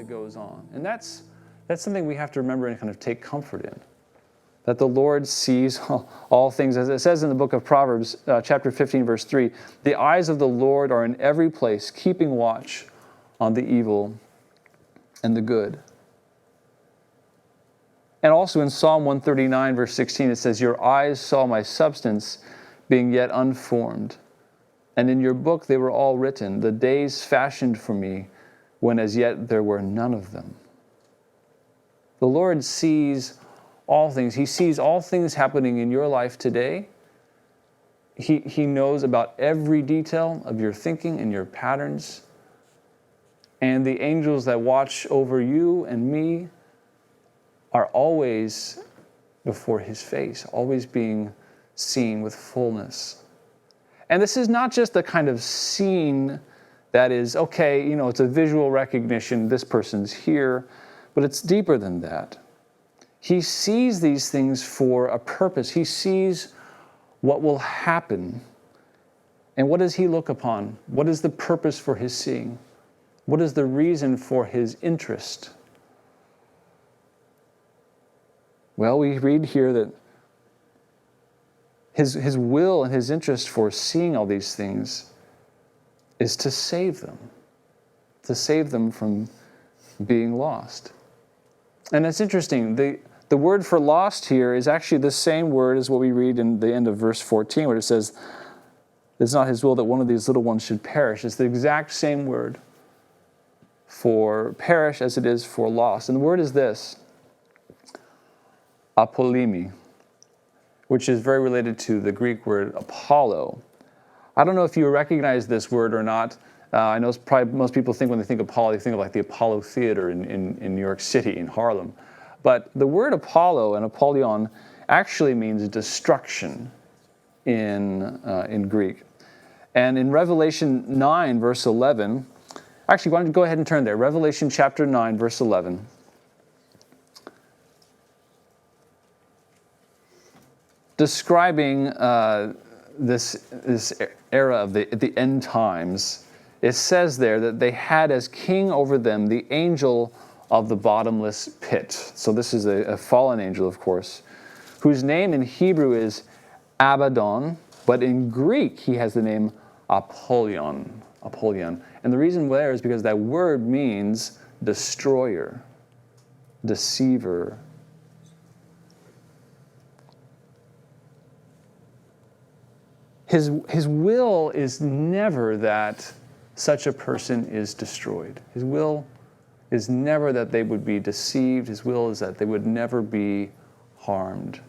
that goes on. And that's something we have to remember and kind of take comfort in. That the Lord sees all things. As it says in the book of Proverbs, chapter 15, verse 3, the eyes of the Lord are in every place, keeping watch on the evil and the good. And also in Psalm 139, verse 16, it says, your eyes saw my substance being yet unformed, and in your book they were all written, the days fashioned for me, when as yet there were none of them. The Lord sees all things. He sees all things happening in your life today. He knows about every detail of your thinking and your patterns. And the angels that watch over you and me are always before His face, always being seen with fullness. And this is not just the kind of scene that is, okay, it's a visual recognition, this person's here, but it's deeper than that. He sees these things for a purpose. He sees what will happen. And what does He look upon? What is the purpose for His seeing? What is the reason for His interest? Well, we read here that His will and His interest for seeing all these things is to save them from being lost. And it's interesting, the word for lost here is actually the same word as what we read in the end of verse 14, where it says, it's not His will that one of these little ones should perish. It's the exact same word for perish as it is for lost. And the word is this, apolimi, which is very related to the Greek word Apollo. I don't know if you recognize this word or not. I know probably most people think when they think of Apollo, they think of like the Apollo Theater in New York City, in Harlem. But the word Apollo and Apollyon actually means destruction in Greek. And in Revelation 9, verse 11, actually, why don't you go ahead and turn there. Revelation chapter 9, verse 11. Describing this era of the end times, it says there that they had as king over them the angel of the bottomless pit. So this is a fallen angel, of course, whose name in Hebrew is Abaddon, but in Greek he has the name Apollyon. And the reason there is because that word means destroyer, deceiver. His will is never that such a person is destroyed. His will is never that they would be deceived. His will is that they would never be harmed.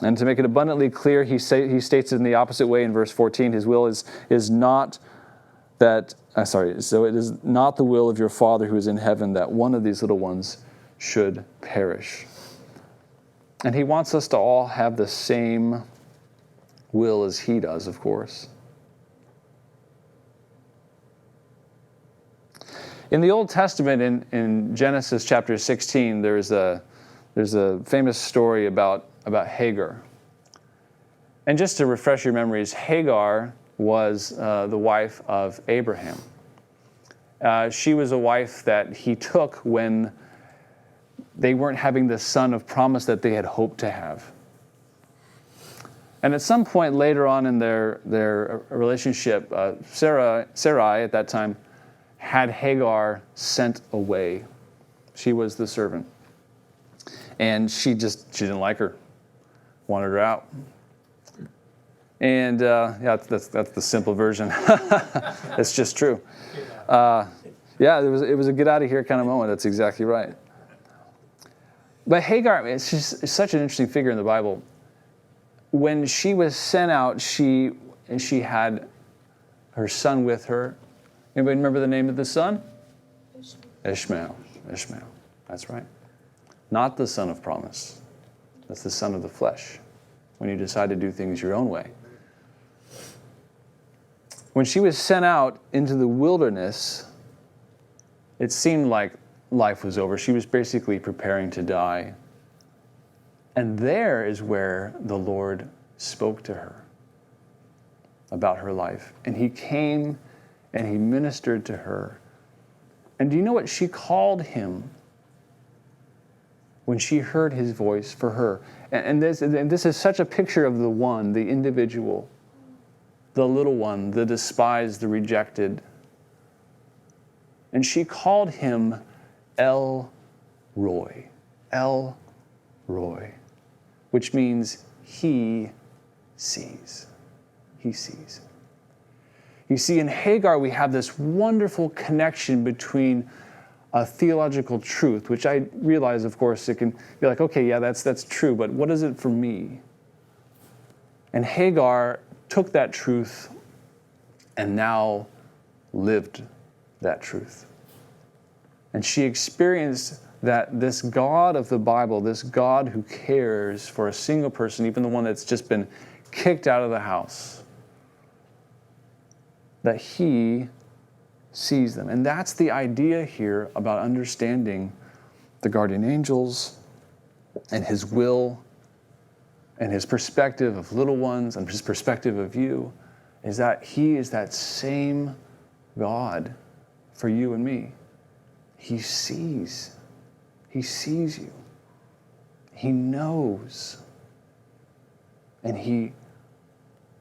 And to make it abundantly clear, he states it in the opposite way in verse 14. His will is not that, so it is not the will of your Father who is in heaven that one of these little ones should perish. And He wants us to all have the same will as He does, of course. In the Old Testament, in Genesis chapter 16, there's a famous story about Hagar. And just to refresh your memories, Hagar was the wife of Abraham. She was a wife that he took when they weren't having the son of promise that they had hoped to have. And at some point later on in their relationship, Sarai at that time had Hagar sent away. She was the servant. And she didn't like her, wanted her out. And that's the simple version. It's just true. It was a get out of here kind of moment. That's exactly right. But Hagar, it's such an interesting figure in the Bible. When she was sent out, she had her son with her. Anybody remember the name of the son? Ishmael. That's right. Not the son of promise. That's the son of the flesh. When you decide to do things your own way. When she was sent out into the wilderness, it seemed like life was over. She was basically preparing to die. And there is where the Lord spoke to her about her life. And He came and He ministered to her. And do you know what she called him when she heard his voice for her? And this is such a picture of the one, the individual, the little one, the despised, the rejected. And she called him El Roy, El Roy, which means he sees. He sees. You see, in Hagar, we have this wonderful connection between a theological truth, which I realize, of course, it can be like, okay, yeah, that's true, but what is it for me? And Hagar took that truth and now lived that truth. And she experienced that this God of the Bible, this God who cares for a single person, even the one that's just been kicked out of the house, that he sees them. And that's the idea here about understanding the guardian angels and his will and his perspective of little ones and his perspective of you, is that he is that same God for you and me. He sees. He sees you. He knows. And he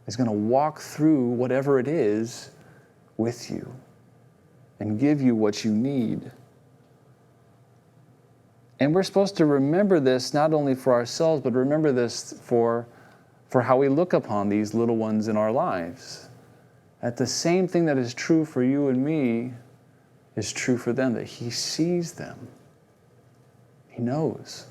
is going to walk through whatever it is with you and give you what you need. And we're supposed to remember this not only for ourselves, but remember this for how we look upon these little ones in our lives. That the same thing that is true for you and me is true for them, that he sees them. He knows.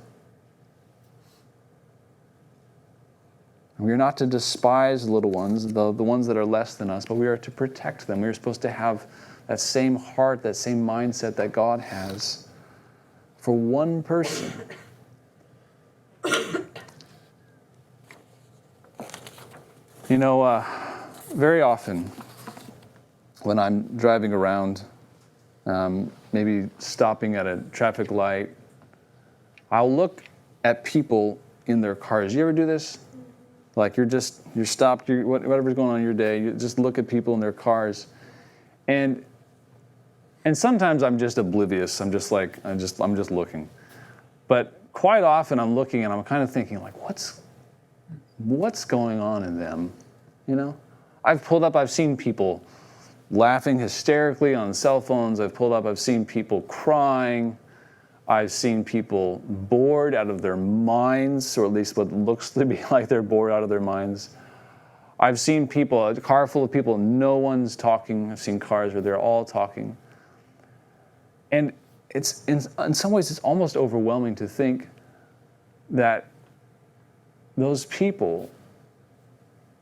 And we are not to despise little ones, the ones that are less than us, but we are to protect them. We are supposed to have that same heart, that same mindset that God has for one person. You know, very often when I'm driving around, maybe stopping at a traffic light, I'll look at people in their cars. You ever do this? Like you're stopped, whatever's going on in your day, you just look at people in their cars. And sometimes I'm just oblivious. I'm just looking. But quite often I'm looking and I'm kind of thinking like, what's going on in them? You know? I've seen people laughing hysterically on cell phones. I've seen people crying. I've seen people bored out of their minds, or at least what looks to be like they're bored out of their minds. I've seen a car full of people, no one's talking. I've seen cars where they're all talking. And it's in some ways it's almost overwhelming to think that those people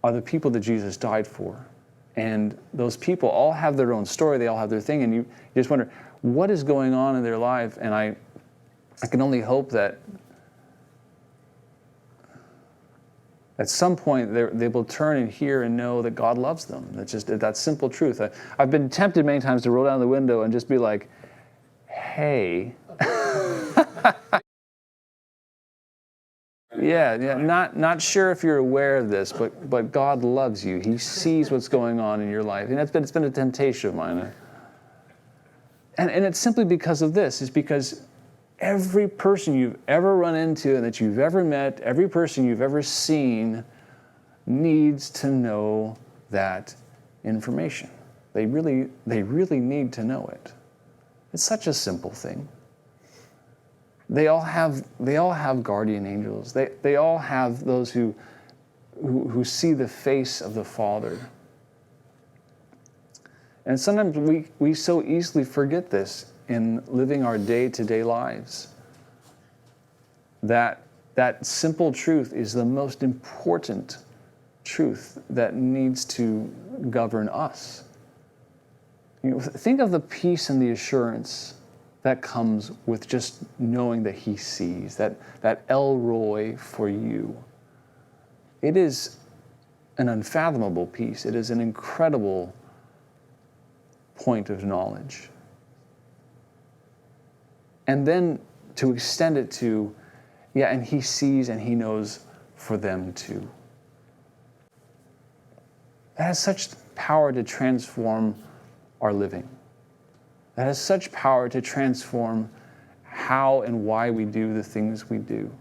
are the people that Jesus died for. And those people all have their own story, they all have their thing, and you just wonder, what is going on in their life? And I can only hope that at some point they will turn and hear and know that God loves them. That's just that simple truth. I've been tempted many times to roll down the window and just be like, hey. Yeah, not sure if you're aware of this, but God loves you. He sees what's going on in your life. And it's been a temptation of mine. And it's simply because of this. It's because every person you've ever run into and that you've ever met, every person you've ever seen needs to know that information. They really need to know it. It's such a simple thing. They all have guardian angels. They all have those who see the face of the Father. And sometimes we so easily forget this in living our day-to-day lives. That simple truth is the most important truth that needs to govern us. You know, think of the peace and the assurance that comes with just knowing that he sees, that El Roy for you. It is an unfathomable peace. It is an incredible point of knowledge. And then to extend it to, and he sees and he knows for them too. That has such power to transform our living. that has such power to transform how and why we do the things we do.